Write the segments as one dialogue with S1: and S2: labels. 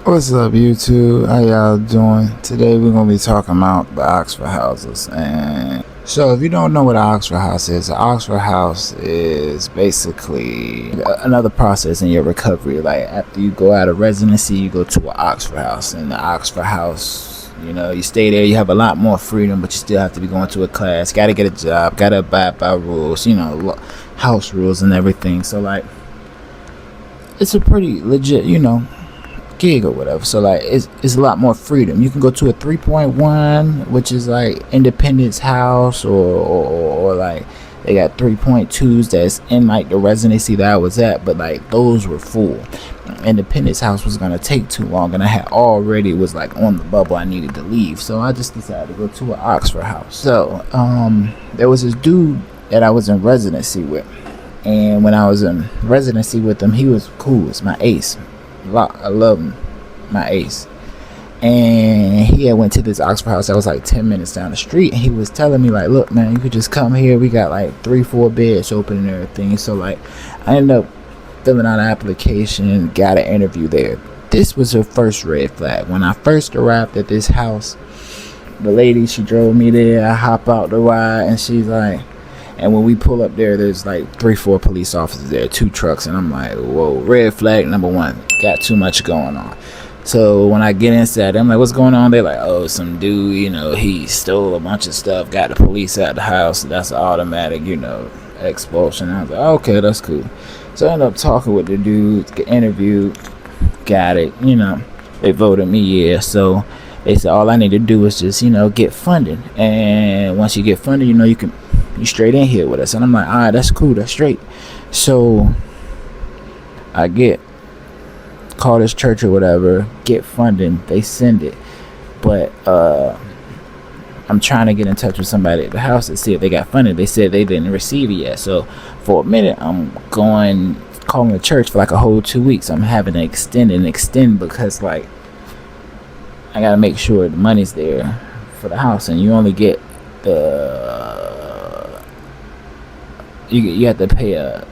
S1: What's up, YouTube? How y'all doing? Today we're gonna be talking about the Oxford houses. And so, if you don't know what an Oxford house is, an Oxford house is basically another process in your recovery. Like after you go out of residency, you go to an Oxford house, and the Oxford house, you stay there. You have a lot more freedom, but you still have to be going to a class. Got to get a job. Got to abide by rules. House rules and everything. So like, it's a pretty legit, gig or whatever. So like it's a lot more freedom. You can go to a 3.1, which is like Independence House, or like they got 3.2s that's in like the residency that I was at, but like those were full. Independence House was gonna take too long, and I had already was like on the bubble. I needed to leave, so I just decided to go to an Oxford house. So there was this dude that I was in residency with, and when I was in residency with him, he was cool. It's my ace. I love him, my ace. And he had went to this Oxford house that was like 10 minutes down the street, and he was telling me like, look man, you could just come here, we got like 3-4 beds open and everything. So like I ended up filling out an application, got an interview there. This was her first red flag. When I first arrived at this house, the lady, she drove me there. I hop out the ride, and she's like, and when we pull up there, there's like 3-4 police officers there, 2 trucks, and I'm like, whoa, red flag number 1. Got too much going on. So when I get inside, I'm like, what's going on? They're like, oh, some dude, he stole a bunch of stuff, got the police out the house. So that's automatic, expulsion. I was like, okay, that's cool. So I ended up talking with the dude, get interviewed, got it, they voted me, yeah. So they said all I need to do is just, get funding. And once you get funded, you straight in here with us. And I'm like, all right, that's cool, that's straight. So I call this church or whatever, get funding, they send it. But I'm trying to get in touch with somebody at the house to see if they got funded. They said they didn't receive it yet. So for a minute, I'm calling the church for like a whole 2 weeks. I'm having to extend because like I gotta make sure the money's there for the house, and you only get you have to pay a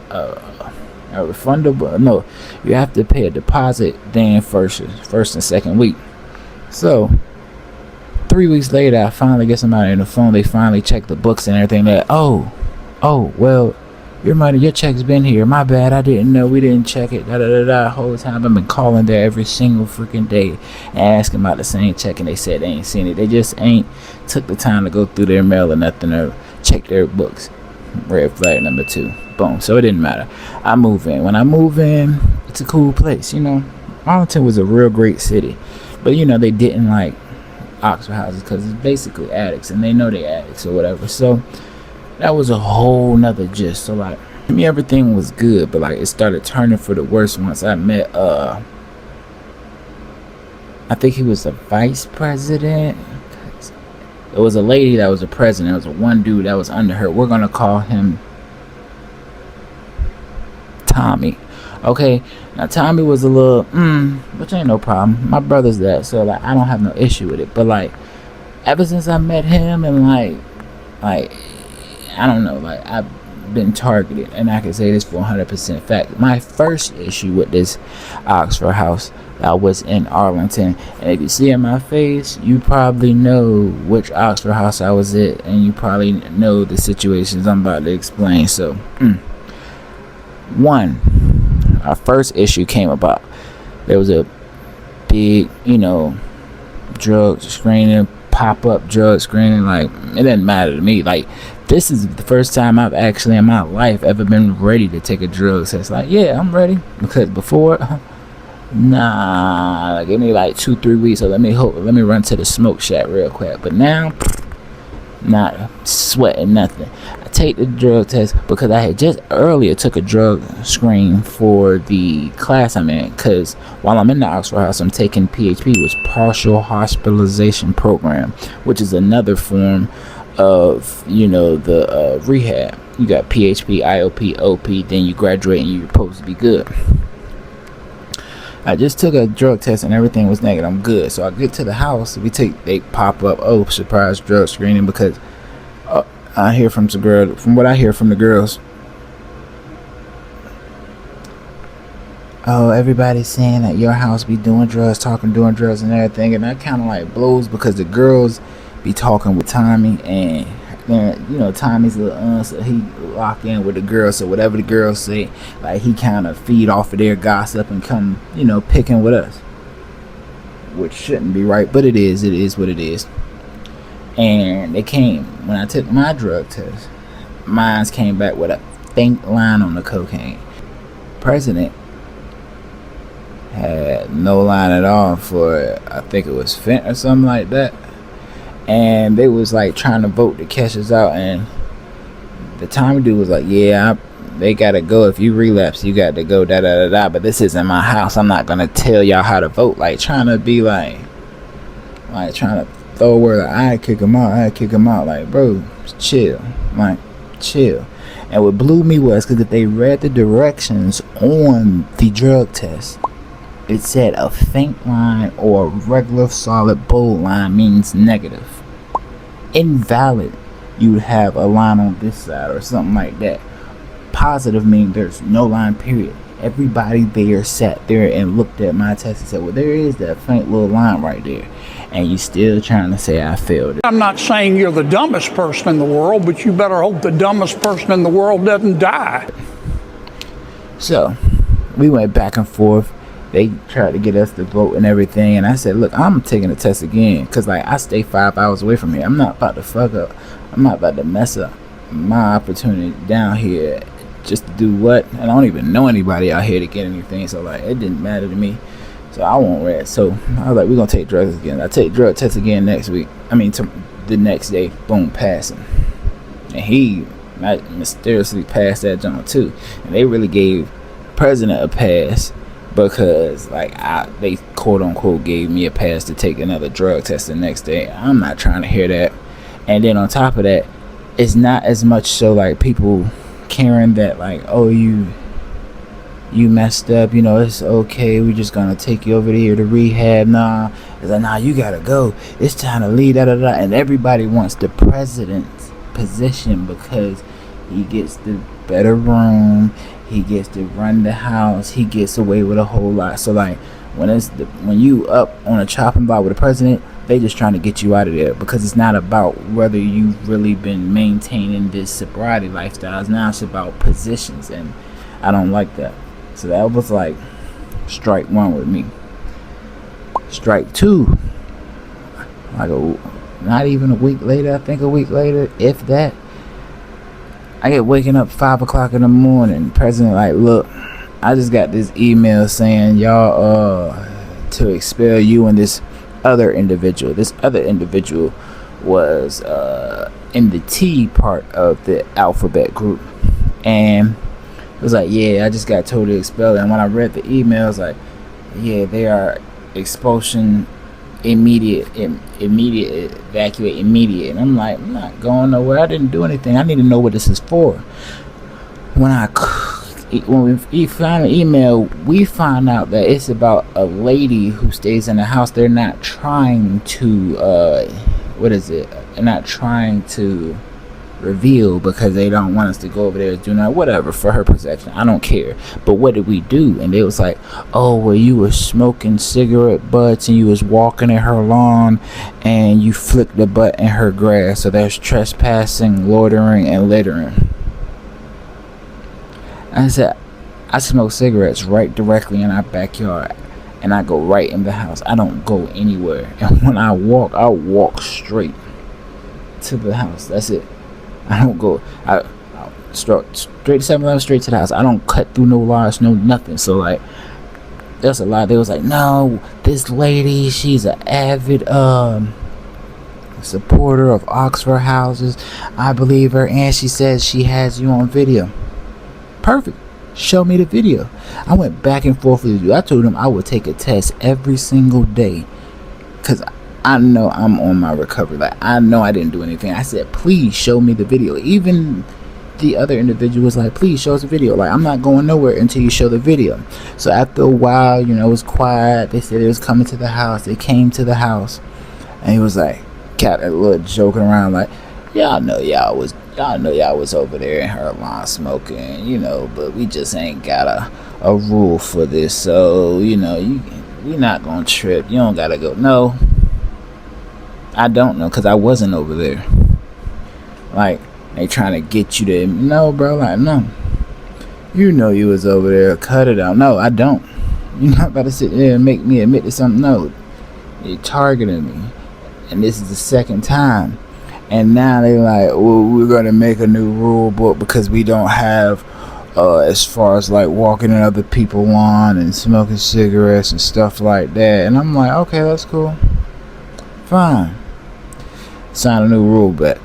S1: refundable. No, you have to pay a deposit then first and second week. So 3 weeks later, I finally get somebody on the phone. They finally check the books and everything. They're well, your check's been here. My bad, I didn't know. We didn't check it. The whole time I've been calling there every single freaking day and asking about the same check, and they said they ain't seen it. They just ain't took the time to go through their mail or nothing or check their books. Red flag number 2. Boom. So it didn't matter. I move in. When I move in, it's a cool place. Arlington was a real great city, but they didn't like Oxford houses because it's basically addicts, and they know they addicts or whatever. So that was a whole nother gist. So like, everything was good, but like it started turning for the worse once I met I think he was the vice president. It was a lady that was the president. It was one dude that was under her. We're gonna call him Tommy. Okay, now Tommy was a little which ain't no problem. My brother's that, so like I don't have no issue with it. But like ever since I met him, and like I don't know, like I've been targeted, and I can say this for 100% fact. My first issue with this Oxford house, I was in Arlington, and if you see in my face, you probably know which Oxford house I was at, and you probably know the situations I'm about to explain. So our first issue came about. There was a big drug screening, pop-up drug screening. Like it didn't matter to me. Like this is the first time I've actually in my life ever been ready to take a drug test. Like, yeah, I'm ready. Because before, nah, like, give me like 2-3 weeks. So let me run to the smoke shack real quick. But now, not sweating nothing. I take the drug test because I had just earlier took a drug screen for the class I'm in. Because while I'm in the Oxford house, I'm taking PHP, which partial hospitalization program, which is another form of the rehab. You got PHP, IOP, OP, then you graduate and you're supposed to be good. I just took a drug test and everything was negative. I'm good. So I get to the house, they pop up, surprise drug screening, because I hear from what I hear from the girls, oh, everybody's saying that your house be doing drugs, doing drugs and everything. And that kind of like blows because the girls be talking with Tommy, and then, you know, Tommy's a little so he lock in with the girls. So whatever the girls say, like, he kind of feed off of their gossip and come, you know, picking with us. Which shouldn't be right, but it is what it is. And it came, when I took my drug test, mine came back with a faint line on the cocaine. President had no line at all for, I think it was fent or something like that. And they was like trying to vote to catch us out, and the Tommy dude was like, yeah, they gotta go. If you relapse, you got to go, da da da da. But this isn't my house. I'm not gonna tell y'all how to vote. Like, trying to be like trying to throw a word. Like, I kick him out. Like, bro, chill. Like, chill. And what blew me was because if they read the directions on the drug test, it said a faint line or a regular solid bold line means negative. Invalid, you would have a line on this side or something like that. Positive means there's no line, period. Everybody there sat there and looked at my test and said, well, there is that faint little line right there. And you still trying to say I failed it.
S2: I'm not saying you're the dumbest person in the world, but you better hope the dumbest person in the world doesn't die.
S1: So we went back and forth. They tried to get us to vote and everything, and I said, look, I'm taking the test again, because like, I stay 5 hours away from here. I'm not about to fuck up. I'm not about to mess up my opportunity down here just to do what? And I don't even know anybody out here to get anything, so like, it didn't matter to me. So I won't read. So I was like, we're gonna take drugs again. I take drug tests again next week. The next day, boom, passing. And he mysteriously passed that jump too. And they really gave President a pass, because like, they quote unquote gave me a pass to take another drug test the next day. I'm not trying to hear that. And then on top of that, it's not as much so like people caring that like, oh, you messed up, you know, it's okay, we just gonna take you over here to rehab. Nah, it's like, nah, you gotta go, it's time to leave, da da da. And everybody wants the president's position because he gets the better room, he gets to run the house, he gets away with a whole lot. So like, when you up on a chopping block with the president, they just trying to get you out of there, because it's not about whether you've really been maintaining this sobriety lifestyle. Now it's about positions, and I don't like that. So that was like strike one with me. Strike two, like not even a week later, I think a week later, if that, I get waking up 5 o'clock in the morning. President like, look, I just got this email saying y'all to expel you and this other individual. This other individual was in the T part of the alphabet group, and it was like, yeah, I just got told to expel it. And when I read the email, I was like, yeah, they are expulsion immediate, evacuate immediate. And I'm like, I'm not going nowhere. I didn't do anything. I need to know what this is for. When we find an email, we find out that it's about a lady who stays in the house. They're not trying to They're not trying to reveal, because they don't want us to go over there and do not whatever for her protection. I don't care. But what did we do? And they was like, oh, well, you was smoking cigarette butts and you was walking in her lawn and you flicked the butt in her grass, so there's trespassing, loitering, and littering. I said, I smoke cigarettes right directly in our backyard, and I go right in the house. I don't go anywhere. And when I walk straight to the house. That's it. I don't go. I straight to 7-Eleven, straight to the house. I don't cut through no lines, no nothing. So like, there's a lot. They was like, no, this lady, she's an avid supporter of Oxford houses. I believe her, and she says she has you on video. Perfect. Show me the video. I went back and forth with you. I told him I would take a test every single day, because I know I'm on my recovery. Like, I know I didn't do anything. I said, please show me the video. Even the other individual was like, please show us the video. Like, I'm not going nowhere until you show the video. So after a while, you know, it was quiet. They said it was coming to the house. They came to the house, and he was like, kept a little joking around, like, y'all know y'all was Y'all know y'all was over there in her lawn smoking, but we just ain't got a rule for this. So, we not gonna trip. You don't gotta go. No, I don't know, because I wasn't over there. Like, they trying to get you to, no, bro, like, no. You know you was over there. Cut it out. No, I don't. You're not about to sit there and make me admit to something. No, they targeting me. And this is the second time. And now they like, well, we're going to make a new rule book because we don't have, as far as like walking in other people's lawn and smoking cigarettes and stuff like that. And I'm like, okay, that's cool. Fine. Sign a new rule, but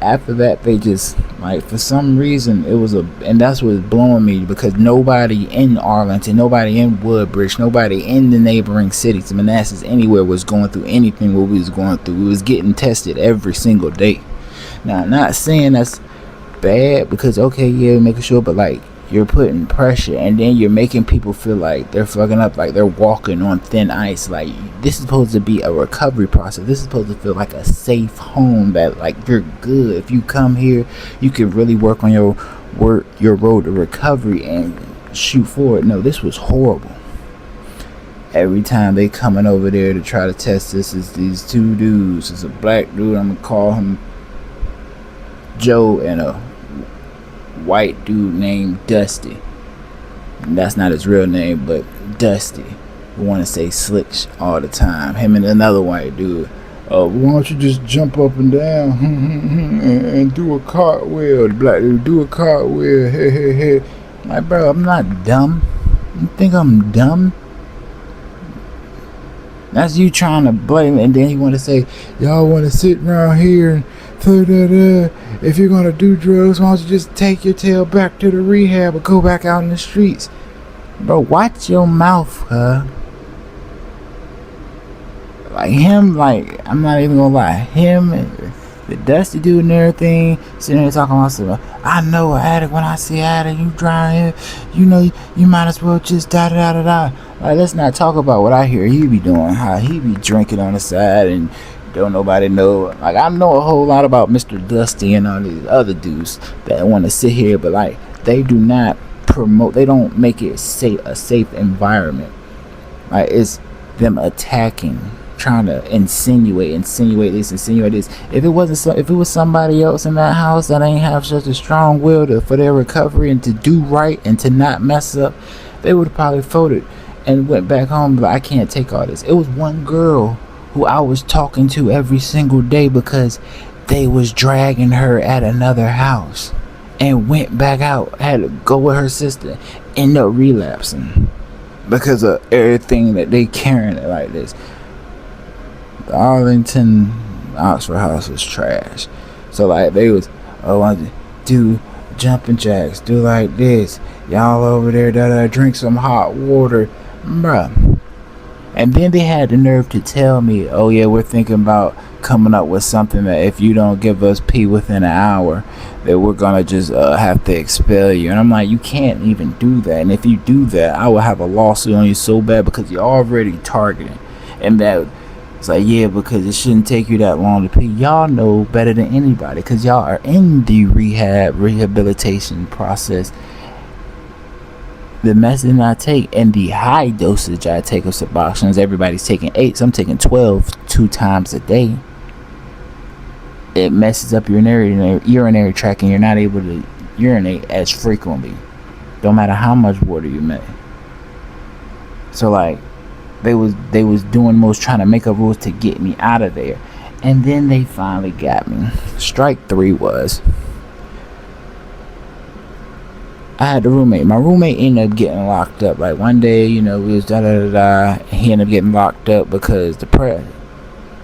S1: after that, they just, like, for some reason, and that's what's blowing me, because nobody in Arlington, nobody in Woodbridge, nobody in the neighboring cities, Manassas, anywhere was going through anything what we was going through. We was getting tested every single day. Now, I'm not saying that's bad, because, okay, yeah, making sure, but, like, you're putting pressure, and then you're making people feel like they're fucking up, like they're walking on thin ice. Like, this is supposed to be a recovery process. This is supposed to feel like a safe home, that like you're good. If you come here, you can really work on your road to recovery and shoot forward. No, this was horrible. Every time they coming over there to try to test this, is these two dudes. It's a black dude, I'm gonna call him Joe, and a white dude named Dusty. And that's not his real name, but Dusty. We want to say Slick all the time. Him and another white dude. Why don't you just jump up and down and do a cartwheel? The black dude, do a cartwheel. Hey, hey, hey. Like, bro, I'm not dumb. You think I'm dumb? That's you trying to blame it, and then you want to say, y'all want to sit around here and if you're gonna do drugs, why don't you just take your tail back to the rehab or go back out in the streets? Bro, watch your mouth, huh? Like him, like, I'm not even gonna lie, him and the Dusty dude and everything, sitting there talking about stuff. I know an addict. When I see an addict, you driving here, you might as well just da. Like, let's not talk about what I hear he be doing, how he be drinking on the side and don't nobody know. Like, I know a whole lot about Mr. Dusty and all these other dudes that want to sit here, but like, they do not promote, they don't make it a safe environment. Like, it's them attacking, trying to insinuate this. If it was somebody else in that house that ain't have such a strong will for their recovery and to do right and to not mess up, they would have probably folded and went back home. But I can't take all this. It was one girl who I was talking to every single day because they was dragging her at another house and went back out, had to go with her sister, end up relapsing because of everything that they carrying it like this. The Arlington Oxford House was trash. So like, they was, I do jumping jacks, do like this, y'all over there drink some hot water, bruh. And then they had the nerve to tell me, oh yeah, we're thinking about coming up with something that if you don't give us pee within an hour, that we're gonna just have to expel you. And I'm like, you can't even do that. And if you do that, I will have a lawsuit on you so bad, because you're already targeting. And that, it's like, yeah, because it shouldn't take you that long to pee. Y'all know better than anybody, because y'all are in the rehabilitation process. The medicine I take and the high dosage I take of Suboxone, everybody's taking 8, so I'm taking 12 2 times a day. It messes up your urinary tract, and you're not able to urinate as frequently, don't matter how much water you make. So like, they was doing most, trying to make up rules to get me out of there, and then they finally got me. Strike 3 was, I had a roommate. My roommate ended up getting locked up. Like, one day, we was and he ended up getting locked up because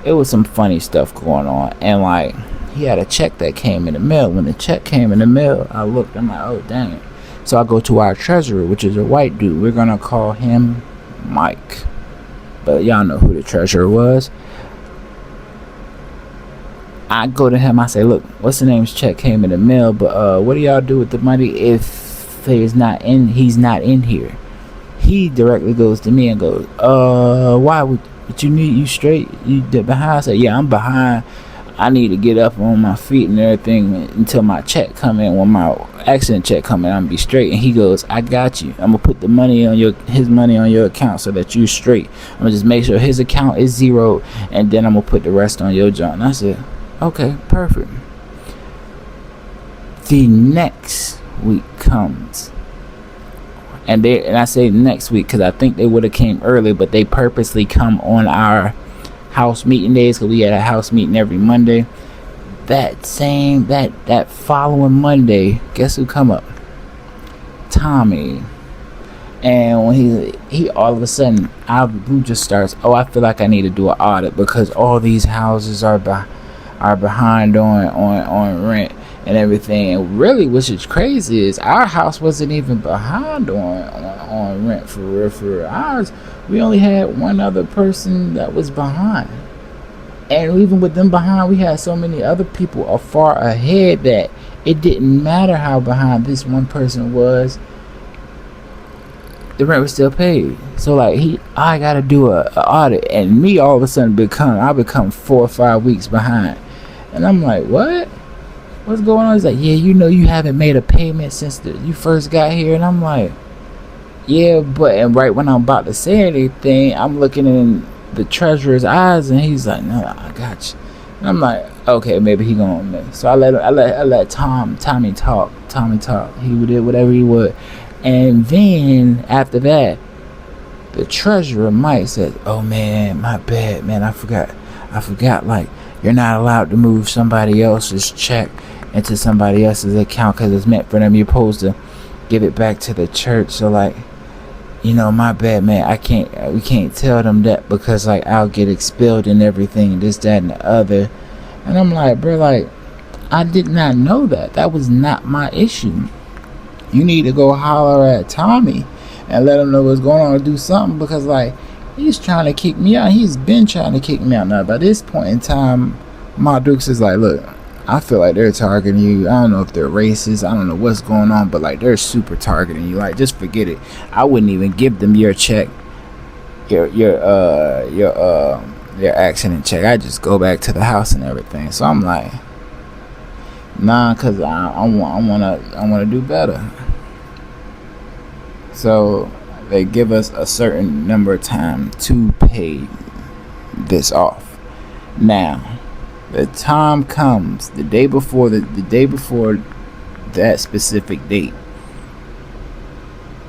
S1: it was some funny stuff going on. And like, he had a check that came in the mail. When the check came in the mail, I looked, I'm like, oh dang it. So I go to our treasurer, which is a white dude. We're gonna call him Mike, but y'all know who the treasurer was. I go to him, I say, look, what's the name's check came in the mail, but what do y'all do with the money if he's not in here? He directly goes to me and goes, why would you need, you straight, you behind? I say, yeah, I'm behind. I need to get up on my feet and everything until my check come in. When my accident check come in, I'm gonna be straight. And he goes, I got you. I'm gonna put the money on his money on your account so that you straight. I'm gonna just make sure his account is zeroed, and then I'm gonna put the rest on your joint. And I said, okay, perfect. The next week comes, and I say next week because I think they would have came early, but they purposely come on our house meeting days, because we had a house meeting every Monday. That following Monday, guess who come up? Tommy. And when he all of a sudden out of the blue just starts, I feel like I need to do an audit because all these houses are behind on rent and everything. And really, which is crazy, is our house wasn't even behind on rent for real. For ours, we only had one other person that was behind, and even with them behind, we had so many other people far ahead that it didn't matter how behind this one person was, the rent was still paid. So like I gotta do a audit, and me all of a sudden I become 4 or 5 weeks behind, and I'm like, what's going on? He's like, yeah, you haven't made a payment since you first got here. And I'm like, yeah, and right when I'm about to say anything, I'm looking in the treasurer's eyes, and he's like, no, I got you. And I'm like, okay, maybe he gonna miss. So I let Tommy talk. He did whatever he would. And then after that, the treasurer Mike said, oh man, my bad, man, I forgot, like, you're not allowed to move somebody else's check into somebody else's account because it's meant for them. You're supposed to give it back to the church. So like, my bad, man, we can't tell them that because like I'll get expelled and everything, this, that, and the other. And I'm like, bro, like, I did not know that. That was not my issue. You need to go holler at Tommy and let him know what's going on, or do something, because like, he's trying to kick me out. He's been trying to kick me out. Now by this point in time, my Dukes is like, look, I feel like they're targeting you. I don't know if they're racist, I don't know what's going on, but like, they're super targeting you. Like, just forget it. I wouldn't even give them your check, your accident check. I just go back to the house and everything. So I'm like, nah, cause I wanna do better. So they give us a certain number of time to pay this off. Now, the time comes the day before that specific date.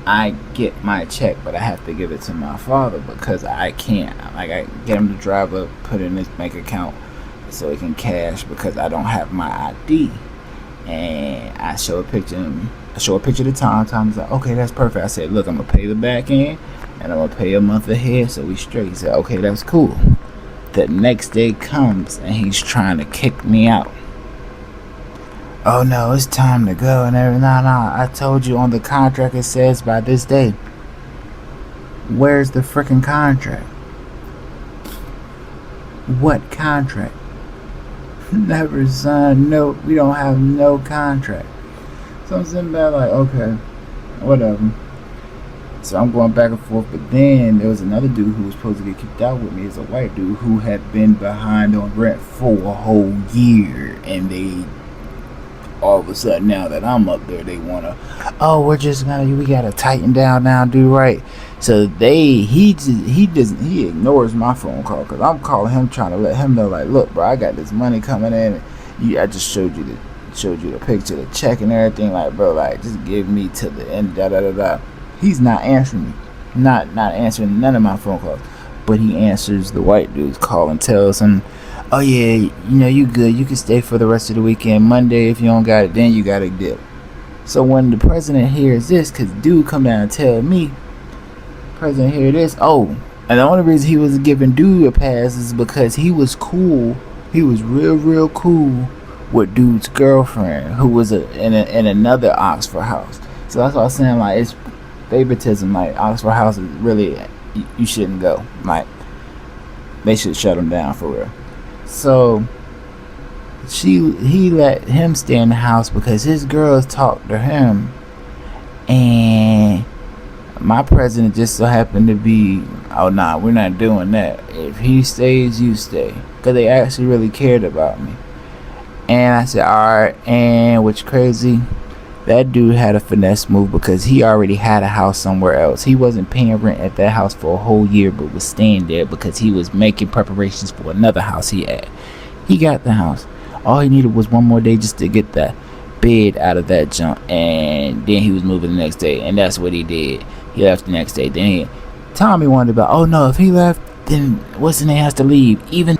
S1: I get my check, but I have to give it to my father because I can't. Like, I get him to drive up, put it in his bank account so he can cash because I don't have my ID. And I show a picture to Tom. Tom's like, okay, that's perfect. I said, look, I'm gonna pay the back end and I'm gonna pay a month ahead, so we straight. He said, okay, that's cool. The next day comes and he's trying to kick me out. Oh no, it's time to go and everything. No, I told you on the contract it says by this day. Where's the freaking contract? What contract? Never signed. No, we don't have no contract. So I'm sitting there like, okay, whatever. So I'm going back and forth, but then there was another dude who was supposed to get kicked out with me. It's a white dude who had been behind on rent for a whole year, and they all of a sudden, now that I'm up there, they wanna, we gotta tighten down now, do right. So he ignores my phone call because I'm calling him trying to let him know, like, look, bro, I got this money coming in. I just showed you the picture, the check and everything. Like, bro, like, just give me to the end. He's not answering me, not answering none of my phone calls, but he answers the white dude's call and tells him, oh yeah, you good. You can stay for the rest of the weekend. Monday, if you don't got it, then you got to dip. So when the president hears this, because dude come down and tell me, president hear this, and the only reason he was giving dude a pass is because he was cool. He was real cool with dude's girlfriend, who was in another Oxford house. So that's what I was saying, like, it's favoritism. Like, Oxford house is really, you shouldn't go. Like, they should shut him down for real. So he let him stay in the house because his girls talked to him, and My president just so happened to be, oh nah, we're not doing that. If he stays, you stay. Because they actually really cared about me. And I said, alright. And what's crazy, that dude had a finesse move because he already had a house somewhere else. He wasn't paying rent at that house for a whole year, but was staying there because he was making preparations for another house he had. He got the house. All he needed was one more day just to get the bed out of that junk, and then he was moving the next day, and that's what he did. He left the next day. Then Tommy wondered about, oh no, if he left, then what's the name has to leave. Even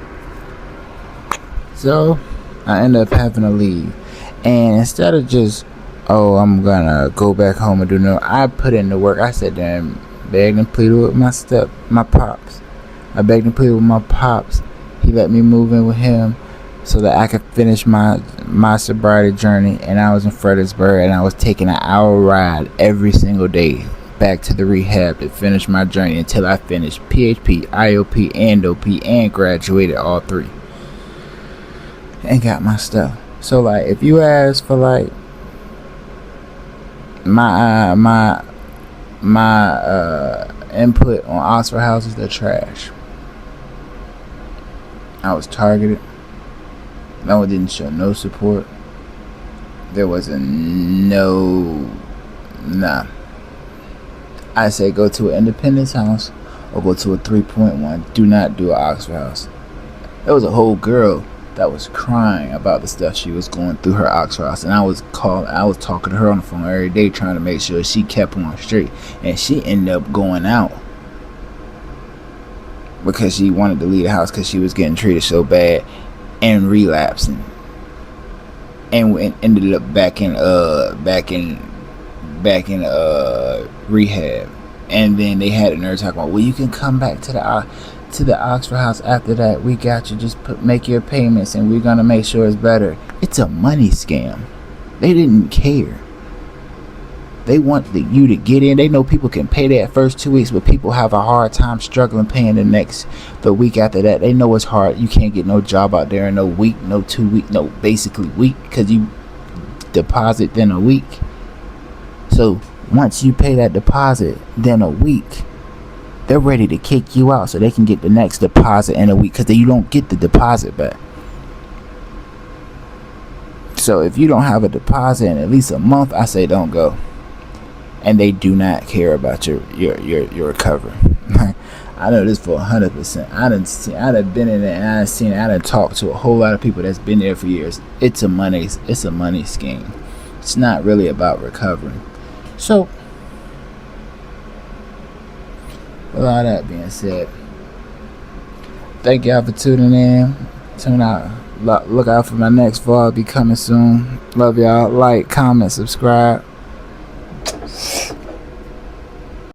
S1: so, I ended up having to leave, and instead of just, oh, I'm gonna go back home and do no, I put in the work. I sat there and begged and pleaded with my pops. I begged and pleaded with my pops. He let me move in with him so that I could finish my sobriety journey. And I was in Fredericksburg, and I was taking an hour ride every single day back to the rehab to finish my journey until I finished PHP, IOP, and OP, and graduated all three and got my stuff. So like, if you ask for like my input on Oxford houses, they're trash. I was targeted. No one didn't show no support. There wasn't nah. I say go to an Independence house or go to a 3.1. Do not do an Oxford house. There was a whole girl that was crying about the stuff she was going through her Oxford house, and I was talking to her on the phone every day trying to make sure she kept on straight, and she ended up going out because she wanted to leave the house because she was getting treated so bad and relapsing, and ended up back in rehab. And then they had a nurse talking about, well, you can come back to the Oxford house after that. We got you. Just make your payments, and we're gonna make sure it's better. It's a money scam. They didn't care. They want you to get in. They know people can pay that first 2 weeks, but people have a hard time struggling paying the week after that. They know it's hard. You can't get no job out there in no week, no 2 week, no basically week, because you deposit then a week. So once you pay that deposit, then a week, they're ready to kick you out so they can get the next deposit in a week, because you don't get the deposit back. So if you don't have a deposit in at least a month, I say don't go. And they do not care about your recovery. I know this for 100%. I done been in there, and I done talked to a whole lot of people that's been there for years. It's a money scheme. It's not really about recovering. So, with all that being said, thank y'all for tuning in. Look out for my next vlog. Be coming soon. Love y'all. Like, comment, subscribe.